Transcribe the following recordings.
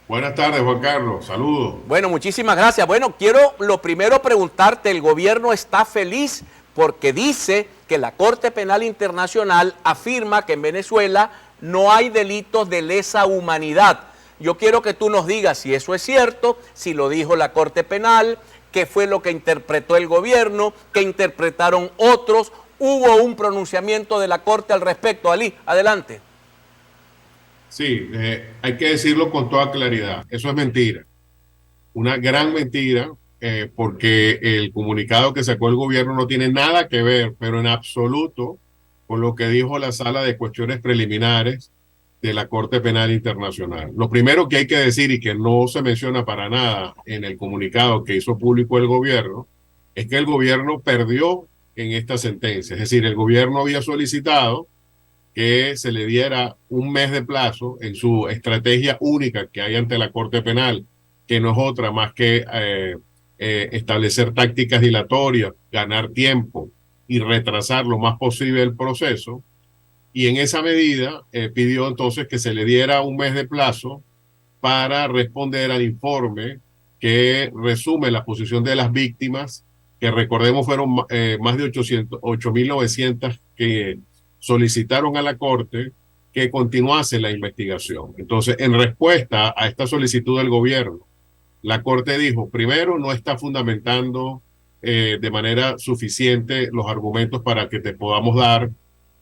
Buenas tardes, Juan Carlos. Saludos. Bueno, muchísimas gracias. Bueno, quiero lo primero preguntarte, el gobierno está feliz porque dice que la Corte Penal Internacional afirma que en Venezuela no hay delitos de lesa humanidad. Yo quiero que tú nos digas si eso es cierto, si lo dijo la Corte Penal, qué fue lo que interpretó el gobierno, qué interpretaron otros. ¿Hubo un pronunciamiento de la Corte al respecto? Ali, adelante. Sí, hay que decirlo con toda claridad. Eso es mentira. Una gran mentira, porque el comunicado que sacó el gobierno no tiene nada que ver, pero en absoluto, con lo que dijo la Sala de Cuestiones Preliminares de la Corte Penal Internacional. Lo primero que hay que decir y que no se menciona para nada en el comunicado que hizo público el gobierno es que el gobierno perdió en esta sentencia. Es decir, el gobierno había solicitado que se le diera un mes de plazo en su estrategia única que hay ante la Corte Penal, que no es otra más que establecer tácticas dilatorias, ganar tiempo y retrasar lo más posible el proceso. Y en esa medida pidió entonces que se le diera un mes de plazo para responder al informe que resume la posición de las víctimas, que recordemos fueron más de 8.900 que solicitaron a la Corte que continuase la investigación. Entonces, en respuesta a esta solicitud del gobierno, la Corte dijo, primero, no está fundamentando de manera suficiente los argumentos para que te podamos dar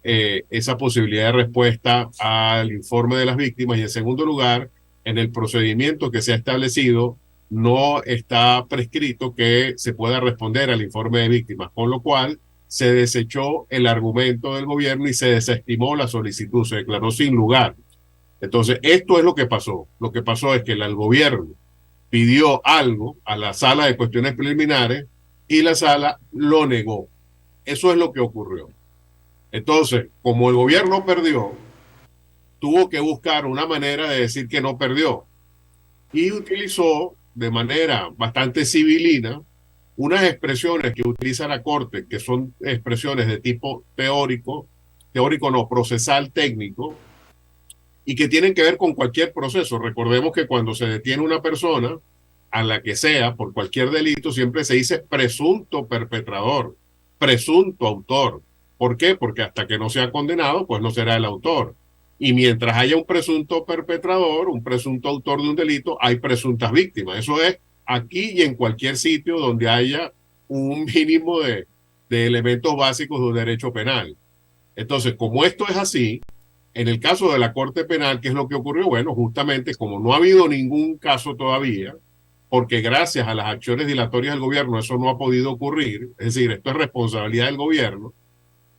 esa posibilidad de respuesta al informe de las víctimas, y en segundo lugar, en el procedimiento que se ha establecido no está prescrito que se pueda responder al informe de víctimas, con lo cual se desechó el argumento del gobierno y se desestimó la solicitud, se declaró sin lugar. Entonces, esto es lo que pasó. Lo que pasó es que el gobierno pidió algo a la Sala de Cuestiones Preliminares y la Sala lo negó. Eso es lo que ocurrió. Entonces, como el gobierno perdió, tuvo que buscar una manera de decir que no perdió y utilizó de manera bastante civilina unas expresiones que utiliza la Corte, que son expresiones de tipo teórico, teórico no, procesal técnico, y que tienen que ver con cualquier proceso. Recordemos que cuando se detiene una persona, a la que sea, por cualquier delito, siempre se dice presunto perpetrador, presunto autor. ¿Por qué? Porque hasta que no sea condenado, pues no será el autor. Y mientras haya un presunto perpetrador, un presunto autor de un delito, hay presuntas víctimas. Eso es aquí y en cualquier sitio donde haya un mínimo de elementos básicos de un derecho penal. Entonces, como esto es así, en el caso de la Corte Penal, ¿qué es lo que ocurrió? Bueno, justamente como no ha habido ningún caso todavía, porque gracias a las acciones dilatorias del gobierno eso no ha podido ocurrir, es decir, esto es responsabilidad del gobierno,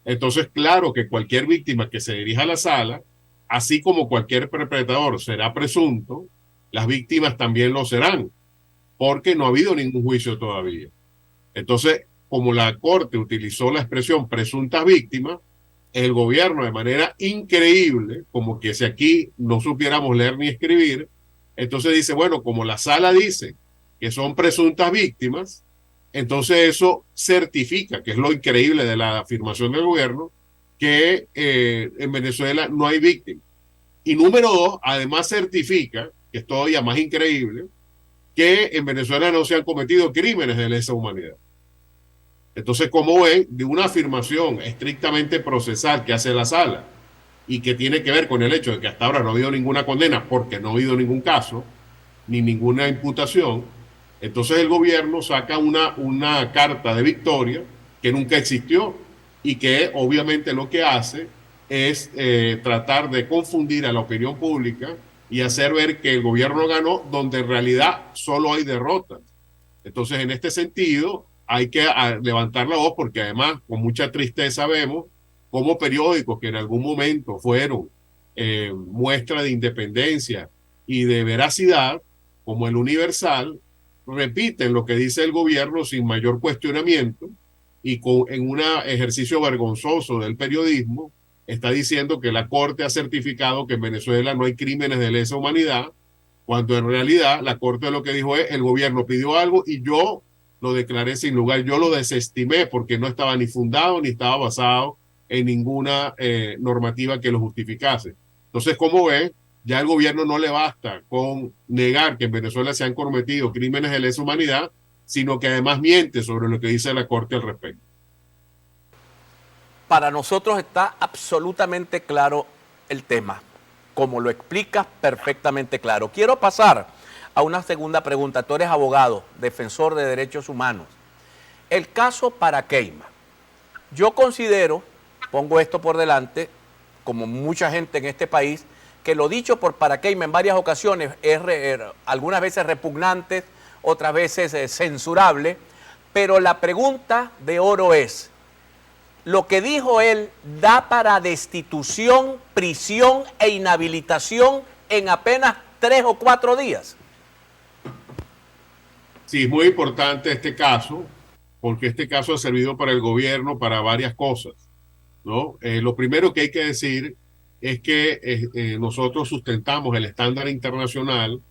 entonces claro que cualquier víctima que se dirija a la sala, así como cualquier perpetrador será presunto, las víctimas también lo serán, porque no ha habido ningún juicio todavía. Entonces, como la Corte utilizó la expresión presuntas víctimas, el gobierno de manera increíble, como que si aquí no supiéramos leer ni escribir, entonces dice, bueno, como la sala dice que son presuntas víctimas, entonces eso certifica, que es lo increíble de la afirmación del gobierno, que en Venezuela no hay víctimas. Y número dos, además certifica, que es todavía más increíble, que en Venezuela no se han cometido crímenes de lesa humanidad. Entonces, como ven, de una afirmación estrictamente procesal que hace la sala y que tiene que ver con el hecho de que hasta ahora no ha habido ninguna condena porque no ha habido ningún caso ni ninguna imputación, entonces el gobierno saca una carta de victoria que nunca existió y que obviamente lo que hace es tratar de confundir a la opinión pública y hacer ver que el gobierno ganó donde en realidad solo hay derrotas. Entonces, en este sentido, hay que levantar la voz porque además, con mucha tristeza, vemos cómo periódicos que en algún momento fueron muestra de independencia y de veracidad, como el Universal, repiten lo que dice el gobierno sin mayor cuestionamiento y en un ejercicio vergonzoso del periodismo, está diciendo que la Corte ha certificado que en Venezuela no hay crímenes de lesa humanidad, cuando en realidad la Corte lo que dijo es, el gobierno pidió algo y yo lo declaré sin lugar, yo lo desestimé porque no estaba ni fundado ni estaba basado en ninguna normativa que lo justificase. Entonces, como ve, Ya al gobierno no le basta con negar que en Venezuela se han cometido crímenes de lesa humanidad, sino que además miente sobre lo que dice la Corte al respecto. Para nosotros está absolutamente claro el tema, como lo explicas perfectamente claro. Quiero pasar a una segunda pregunta. Tú eres abogado, defensor de derechos humanos. El caso Paraqueima. Yo considero, pongo esto por delante, como mucha gente en este país, que lo dicho por Paraqueima en varias ocasiones es algunas veces repugnante, otras veces censurable, pero la pregunta de oro es, lo que dijo él da para destitución, prisión e inhabilitación en apenas 3 o 4 días. Sí, es muy importante este caso, porque este caso ha servido para el gobierno para varias cosas, ¿no? Lo primero que hay que decir es que nosotros sustentamos el estándar internacional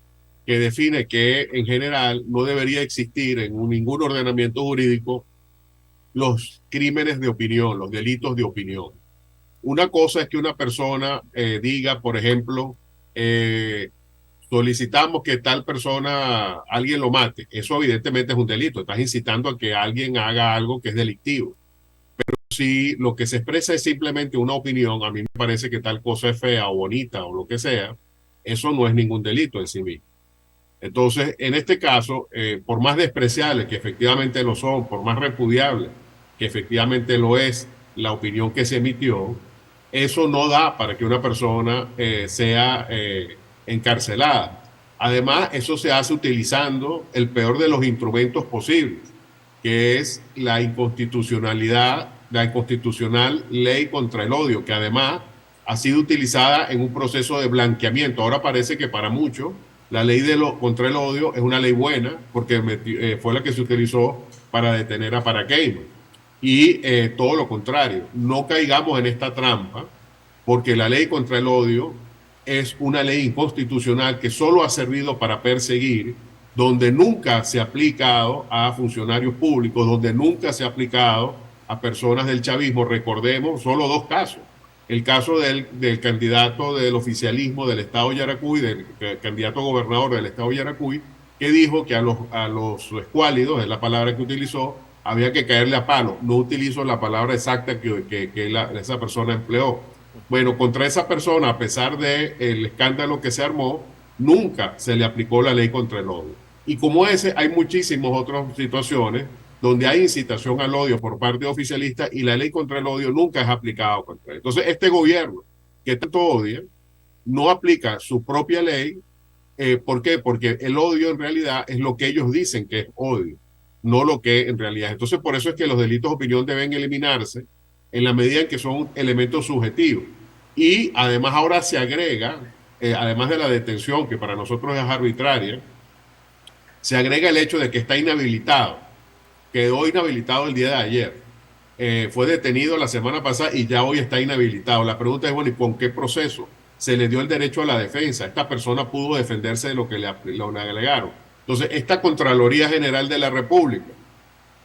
que define que en general no debería existir en ningún ordenamiento jurídico los crímenes de opinión, los delitos de opinión. Una cosa es que una persona diga, por ejemplo, solicitamos que tal persona, alguien lo mate. Eso evidentemente es un delito. Estás incitando a que alguien haga algo que es delictivo. Si lo que se expresa es simplemente una opinión, a mí me parece que tal cosa es fea o bonita o lo que sea, eso no es ningún delito en sí mismo. Entonces, en este caso, por más despreciables que efectivamente lo son, por más repudiable que efectivamente lo es la opinión que se emitió, eso no da para que una persona sea encarcelada. Además, eso se hace utilizando el peor de los instrumentos posibles, que es la inconstitucionalidad, la inconstitucional ley contra el odio, que además ha sido utilizada en un proceso de blanqueamiento. Ahora parece que para muchos la ley contra el odio es una ley buena, porque fue la que se utilizó para detener a Paraqueima. Y todo lo contrario, no caigamos en esta trampa, porque la ley contra el odio es una ley inconstitucional que solo ha servido para perseguir, donde nunca se ha aplicado a funcionarios públicos, donde nunca se ha aplicado a personas del chavismo. Recordemos solo 2 casos. El caso del candidato del oficialismo del estado de Yaracuy, del candidato gobernador del estado de Yaracuy, que dijo que a los escuálidos, es la palabra que utilizó, había que caerle a palo. No utilizo la palabra exacta que esa persona empleó. Bueno, contra esa persona, a pesar del escándalo que se armó, nunca se le aplicó la ley contra el odio. Y como ese, hay muchísimas otras situaciones donde hay incitación al odio por parte de oficialistas y la ley contra el odio nunca es aplicada contra él. Entonces, este gobierno que tanto odia no aplica su propia ley. ¿Por qué? Porque el odio en realidad es lo que ellos dicen que es odio, no lo que en realidad es. Entonces, por eso es que los delitos de opinión deben eliminarse en la medida en que son elementos subjetivos. Y además ahora se agrega, además de la detención, que para nosotros es arbitraria, se agrega el hecho de que está inhabilitado. Quedó inhabilitado el día de ayer. Fue detenido la semana pasada y ya hoy está inhabilitado. La pregunta es, bueno, ¿y con qué proceso se le dio el derecho a la defensa? Esta persona pudo defenderse de lo que le alegaron. Entonces, esta Contraloría General de la República,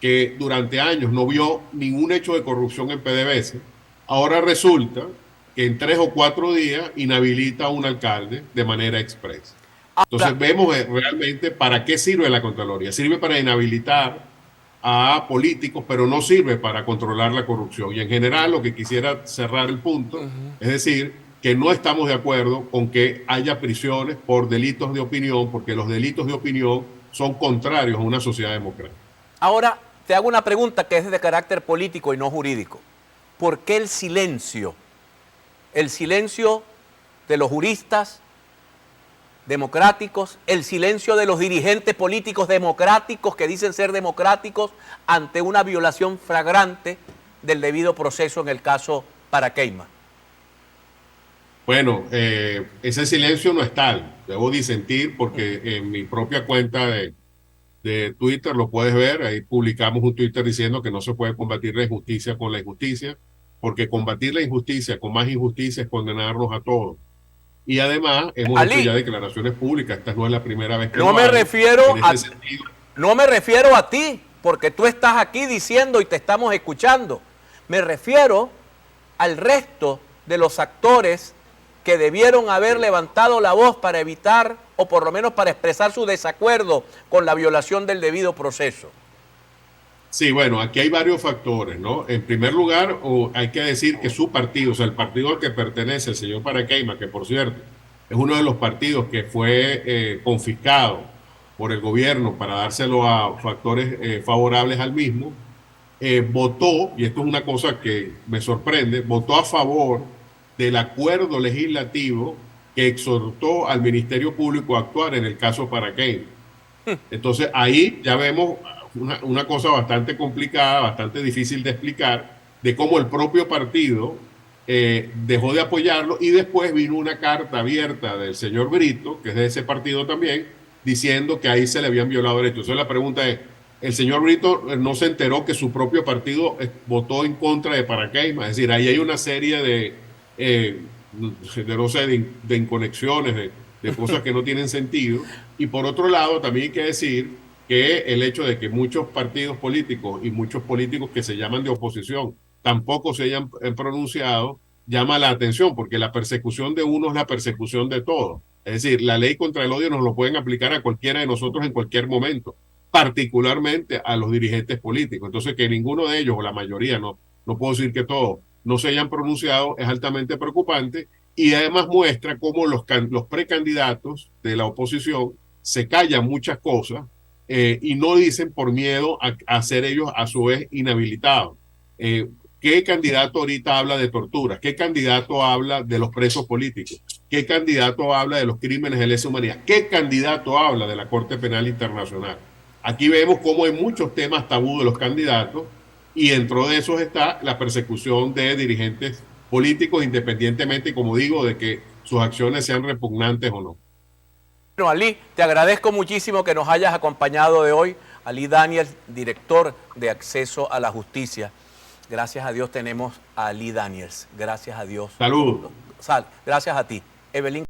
que durante años no vio ningún hecho de corrupción en PDVSA, ahora resulta que en 3 o 4 días inhabilita a un alcalde de manera expresa. Entonces vemos realmente para qué sirve la Contraloría. Sirve para inhabilitar a políticos, pero no sirve para controlar la corrupción. Y en general lo que quisiera cerrar el punto, es decir, que no estamos de acuerdo con que haya prisiones por delitos de opinión, porque los delitos de opinión son contrarios a una sociedad democrática. Ahora, te hago una pregunta que es de carácter político y no jurídico. ¿Por qué el silencio? El silencio de los juristas democráticos, el silencio de los dirigentes políticos democráticos que dicen ser democráticos ante una violación flagrante del debido proceso en el caso Paraqueima. Bueno, ese silencio no es tal. Debo disentir porque en mi propia cuenta de Twitter lo puedes ver. Ahí publicamos un Twitter diciendo que no se puede combatir la injusticia con la injusticia, porque combatir la injusticia con más injusticia es condenarnos a todos. Y además hemos hecho ya declaraciones públicas. Esta no es la primera vez que no me refiero a sentido. No me refiero a ti, porque tú estás aquí diciendo y te estamos escuchando. Me refiero al resto de los actores que debieron haber levantado la voz para evitar o por lo menos para expresar su desacuerdo con la violación del debido proceso? Sí, bueno, aquí hay varios factores, ¿no? En primer lugar, hay que decir que su partido, o sea, el partido al que pertenece el señor Paraqueima, que por cierto es uno de los partidos que fue confiscado por el gobierno para dárselo a factores favorables al mismo, votó, y esto es una cosa que me sorprende, votó a favor del acuerdo legislativo que exhortó al Ministerio Público a actuar en el caso Paraqueima. Entonces ahí ya vemos una cosa bastante complicada, bastante difícil de explicar, de cómo el propio partido dejó de apoyarlo y después vino una carta abierta del señor Brito, que es de ese partido también, diciendo que ahí se le habían violado derechos. Entonces la pregunta es, ¿el señor Brito no se enteró que su propio partido votó en contra de Paraqueima? Es decir, ahí hay una serie no sé, de inconexiones, de cosas que no tienen sentido. Y por otro lado, también hay que decir que el hecho de que muchos partidos políticos y muchos políticos que se llaman de oposición tampoco se hayan pronunciado, llama la atención, porque la persecución de uno es la persecución de todos. Es decir, la ley contra el odio nos lo pueden aplicar a cualquiera de nosotros en cualquier momento, particularmente a los dirigentes políticos. Entonces, que ninguno de ellos, o la mayoría, no puedo decir que todos, no se hayan pronunciado, es altamente preocupante y además muestra cómo los precandidatos de la oposición se callan muchas cosas y no dicen por miedo a ser ellos a su vez inhabilitados. ¿Qué candidato ahorita habla de torturas? ¿Qué candidato habla de los presos políticos? ¿Qué candidato habla de los crímenes de lesa humanidad? ¿Qué candidato habla de la Corte Penal Internacional? Aquí vemos cómo hay muchos temas tabú de los candidatos y dentro de esos está la persecución de dirigentes políticos independientemente, como digo, de que sus acciones sean repugnantes o no. Bueno, Ali, te agradezco muchísimo que nos hayas acompañado de hoy. Ali Daniels, director de Acceso a la Justicia. Gracias a Dios tenemos a Ali Daniels. Gracias a Dios. Saludos. Gracias a ti. Evelyn.